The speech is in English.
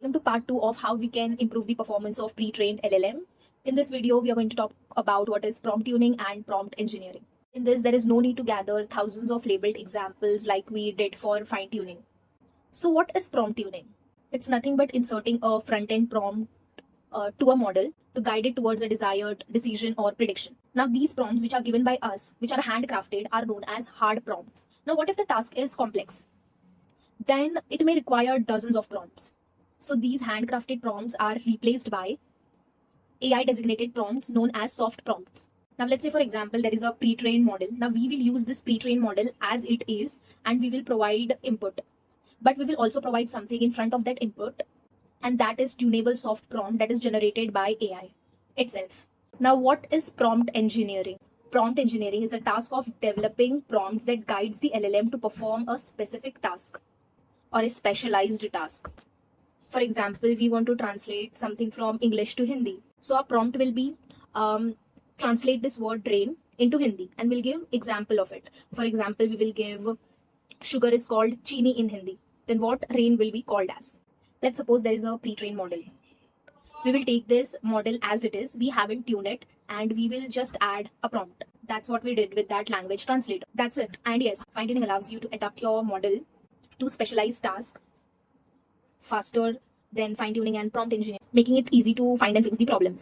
Welcome to part 2 of how we can improve the performance of pre-trained LLM. In this video, we are going to talk about what is prompt tuning and prompt engineering. In this, there is no need to gather thousands of labeled examples like we did for fine-tuning. So what is prompt tuning? It's nothing but inserting a front-end prompt to a model to guide it towards a desired decision or prediction. Now, these prompts which are given by us, which are handcrafted, are known as hard prompts. Now, what if the task is complex? Then it may require dozens of prompts. So these handcrafted prompts are replaced by AI designated prompts known as soft prompts. Now, let's say, for example, there is a pre trained model. Now, we will use this pre trained model as it is and we will provide input. But we will also provide something in front of that input, and that is tunable soft prompt that is generated by AI itself. Now, what is prompt engineering? Prompt engineering is a task of developing prompts that guides the LLM to perform a specific task or a specialized task. For example, we want to translate something from English to Hindi. So our prompt will be translate this word rain into Hindi, and we'll give example of it. For example, we will give sugar is called chini in Hindi. Then what rain will be called as? Let's suppose there is a pre-trained model. We will take this model as it is. We haven't tuned it, and we will just add a prompt. That's what we did with that language translator. That's it. And yes, fine-tuning allows you to adapt your model to specialized tasks faster than fine-tuning and prompt engineering, making it easy to find and fix the problems.